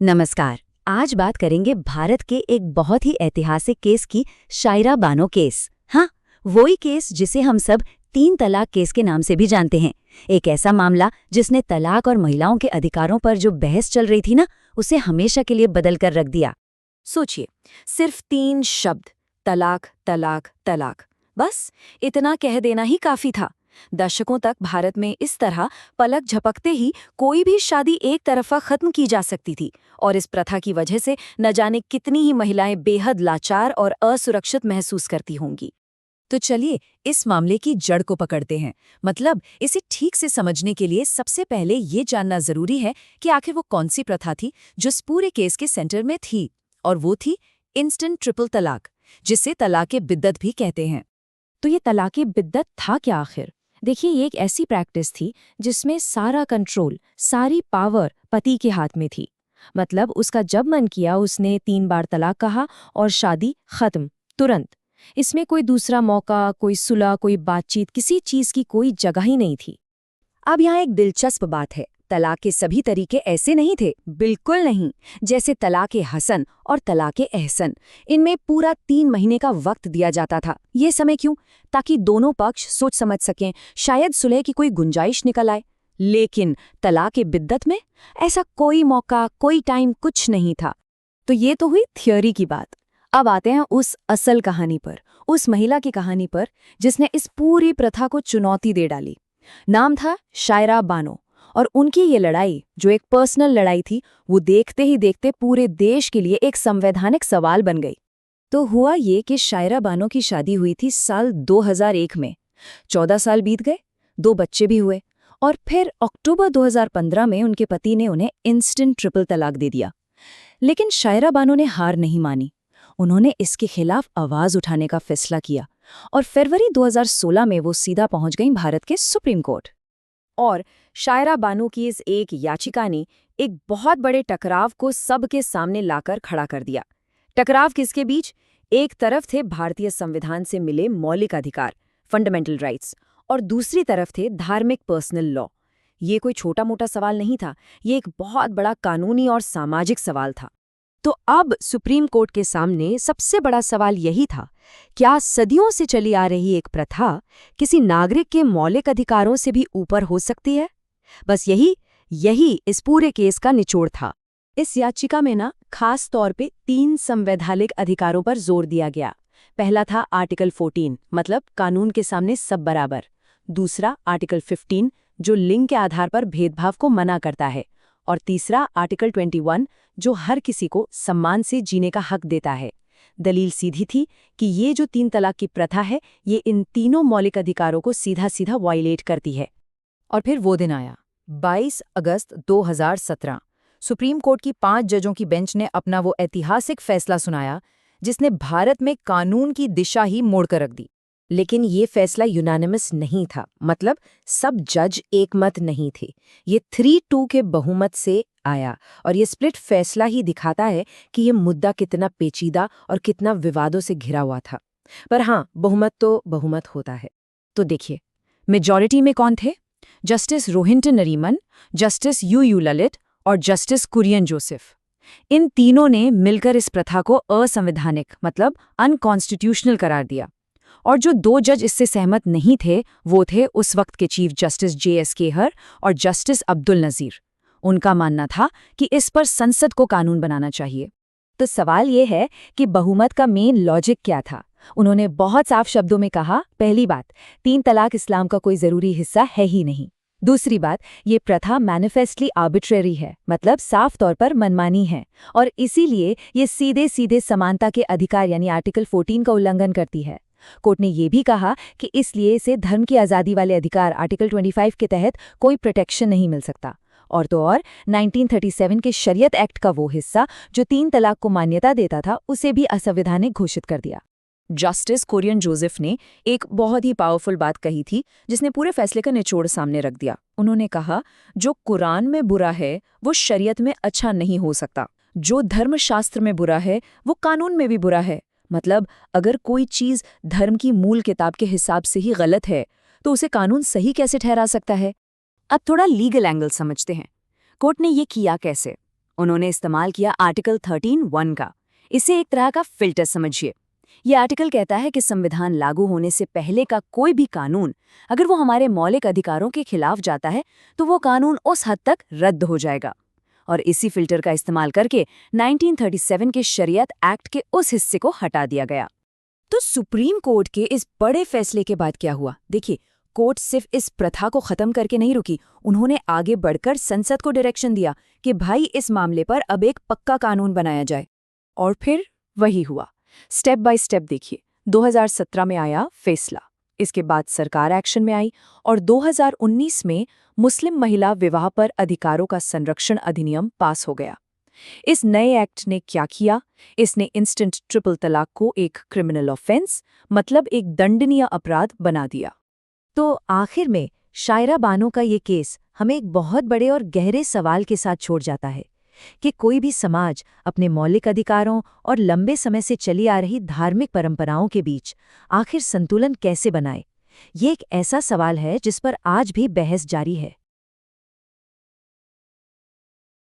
नमस्कार। आज बात करेंगे भारत के एक बहुत ही ऐतिहासिक केस की, शायरा बानो केस। हाँ, वही केस जिसे हम सब 3 तलाक केस के नाम से भी जानते हैं। एक ऐसा मामला जिसने तलाक और महिलाओं के अधिकारों पर जो बहस चल रही थी ना, उसे हमेशा के लिए बदल कर रख दिया। सोचिए, सिर्फ 3 शब्द, तलाक तलाक तलाक, बस इतना कह देना ही काफी था। दशकों तक भारत में इस तरह पलक झपकते ही कोई भी शादी एक तरफा खत्म की जा सकती थी, और इस प्रथा की वजह से न जाने कितनी ही महिलाएं बेहद लाचार और असुरक्षित महसूस करती होंगी। तो चलिए इस मामले की जड़ को पकड़ते हैं। मतलब इसे ठीक से समझने के लिए सबसे पहले ये जानना जरूरी है कि आखिर वो कौन सी प्रथा थी जो इस पूरे केस के सेंटर में थी, और वो थी इंस्टेंट ट्रिपल तलाक, जिसे तलाक़े बिद्दत भी कहते हैं। तो ये तलाक़े बिद्दत था क्या आखिर? देखिए, ये एक ऐसी प्रैक्टिस थी जिसमें सारा कंट्रोल, सारी पावर पति के हाथ में थी। मतलब उसका जब मन किया उसने 3 बार तलाक कहा और शादी खत्म, तुरंत। इसमें कोई दूसरा मौका, कोई सुलह, कोई बातचीत, किसी चीज की कोई जगह ही नहीं थी। अब यहाँ एक दिलचस्प बात है, तलाक के सभी तरीके ऐसे नहीं थे, बिल्कुल नहीं। जैसे तलाक़े हसन और तलाक़े एहसन, इनमें पूरा 3 महीने का वक्त दिया जाता था। ये समय क्यों? ताकि दोनों पक्ष सोच समझ सकें, शायद सुलह की कोई गुंजाइश निकल आए। लेकिन तलाक़े बिद्दत में ऐसा कोई मौका, कोई टाइम, कुछ नहीं था। तो ये तो हुई थ्योरी की बात। अब आते हैं उस असल कहानी पर, उस महिला की कहानी पर जिसने इस पूरी प्रथा को चुनौती दे डाली। नाम था शायरा बानो, और उनकी ये लड़ाई, जो एक पर्सनल लड़ाई थी, वो देखते ही देखते पूरे देश के लिए एक संवैधानिक सवाल बन गई। तो हुआ ये कि शायरा बानो की शादी हुई थी साल 2001 में। 14 साल बीत गए, 2 बच्चे भी हुए, और फिर अक्टूबर 2015 में उनके पति ने उन्हें इंस्टेंट ट्रिपल तलाक दे दिया। लेकिन शायरा बानो ने हार नहीं मानी। उन्होंने इसके खिलाफ आवाज उठाने का फैसला किया, और फरवरी 2016 में वो सीधा पहुंच गईं भारत के सुप्रीम कोर्ट। और शायरा बानो की इस एक याचिका ने एक बहुत बड़े टकराव को सबके सामने लाकर खड़ा कर दिया। टकराव किसके बीच? एक तरफ थे भारतीय संविधान से मिले मौलिक अधिकार, फंडामेंटल राइट्स, और दूसरी तरफ थे धार्मिक पर्सनल लॉ। ये कोई छोटा मोटा सवाल नहीं था, ये एक बहुत बड़ा कानूनी और सामाजिक सवाल था। तो अब सुप्रीम कोर्ट के सामने सबसे बड़ा सवाल यही था, क्या सदियों से चली आ रही एक प्रथा किसी नागरिक के मौलिक अधिकारों से भी ऊपर हो सकती है? बस यही इस पूरे केस का निचोड़ था। इस याचिका में ना खास तौर पे 3 संवैधानिक अधिकारों पर जोर दिया गया। पहला था आर्टिकल 14, मतलब कानून के सामने सब बराबर। दूसरा आर्टिकल 15, जो लिंग के आधार पर भेदभाव को मना करता है। और तीसरा आर्टिकल 21, जो हर किसी को सम्मान से जीने का हक देता है। दलील सीधी थी कि ये जो 3 तलाक की प्रथा है, ये इन तीनों मौलिक अधिकारों को सीधा सीधा वायलेट करती है। और फिर वो दिन आया, 22 अगस्त 2017। सुप्रीम कोर्ट की 5 जजों की बेंच ने अपना वो ऐतिहासिक फैसला सुनाया जिसने भारत में कानून की दिशा ही मोड़कर रख दी। लेकिन ये फैसला यूनानिमस नहीं था, मतलब सब जज एकमत नहीं थे। ये 3-2 के बहुमत से आया, और ये स्प्लिट फैसला ही दिखाता है कि ये मुद्दा कितना पेचीदा और कितना विवादों से घिरा हुआ था। पर हाँ, बहुमत तो बहुमत होता है। तो देखिए, मेजॉरिटी में कौन थे? Justice Rohinton Nariman, justice U Lalit और जस्टिस कुरियन जोसेफ। इन तीनों ने मिलकर इस प्रथा को असंवैधानिक, मतलब अनकॉन्स्टिट्यूशनल करार दिया। और जो 2 जज इससे सहमत नहीं थे, वो थे उस वक्त के चीफ जस्टिस JS खेहर और जस्टिस अब्दुल नज़ीर। उनका मानना था कि इस पर संसद को कानून बनाना चाहिए। तो सवाल ये है कि बहुमत का मेन लॉजिक क्या था? उन्होंने बहुत साफ शब्दों में कहा, पहली बात, 3 तलाक इस्लाम का कोई ज़रूरी हिस्सा है ही नहीं। दूसरी बात, ये प्रथा मैनिफेस्टली आर्बिट्रेरी है, मतलब साफ तौर पर मनमानी है, और इसीलिए ये सीधे सीधे समानता के अधिकार यानी आर्टिकल 14 का उल्लंघन करती है। कोर्ट ने यह भी कहा कि इसलिए इसे धर्म की आज़ादी वाले अधिकार आर्टिकल 25 के तहत कोई प्रोटेक्शन नहीं मिल सकता। और तो और 1937 के शरीयत एक्ट का वो हिस्सा जो 3 तलाक को मान्यता देता था, उसे भी असंवैधानिक घोषित कर दिया। जस्टिस कुरियन जोसेफ ने एक बहुत ही पावरफुल बात कही थी जिसने पूरे फैसले का निचोड़ सामने रख दिया। उन्होंने कहा, जो कुरान में बुरा है वो शरीयत में अच्छा नहीं हो सकता। जो धर्मशास्त्र में बुरा है वो कानून में भी बुरा है। मतलब अगर कोई चीज़ धर्म की मूल किताब के हिसाब से ही गलत है तो उसे कानून सही कैसे ठहरा सकता है? अब थोड़ा लीगल एंगल समझते हैं। कोर्ट ने ये किया कैसे? उन्होंने इस्तेमाल किया आर्टिकल 13(1) का। इसे एक तरह का फिल्टर समझिए। ये आर्टिकल कहता है कि संविधान लागू होने से पहले का कोई भी कानून अगर वो हमारे मौलिक अधिकारों के खिलाफ जाता है तो वो कानून उस हद तक रद्द हो जाएगा। और इसी फिल्टर का इस्तेमाल करके 1937 के शरीयत एक्ट के उस हिस्से को हटा दिया गया। तो सुप्रीम कोर्ट के इस बड़े फैसले के बाद क्या हुआ? देखिए, कोर्ट सिर्फ इस प्रथा को खत्म करके नहीं रुकी, उन्होंने आगे बढ़कर संसद को डायरेक्शन दिया कि भाई इस मामले पर अब एक पक्का कानून बनाया जाए। और फिर वही हुआ। स्टेप बाय स्टेप देखिए। 2017 में आया फैसला, इसके बाद सरकार एक्शन में आई और 2019 में मुस्लिम महिला विवाह पर अधिकारों का संरक्षण अधिनियम पास हो गया। इस नए एक्ट ने क्या किया? इसने इंस्टेंट ट्रिपल तलाक को एक क्रिमिनल ऑफेंस, मतलब एक दंडनीय अपराध बना दिया। तो आखिर में शायरा बानो का ये केस हमें एक बहुत बड़े और गहरे सवाल के साथ छोड़ जाता है कि कोई भी समाज अपने मौलिक अधिकारों और लंबे समय से चली आ रही धार्मिक परंपराओं के बीच आखिर संतुलन कैसे बनाए। ये एक ऐसा सवाल है जिस पर आज भी बहस जारी है।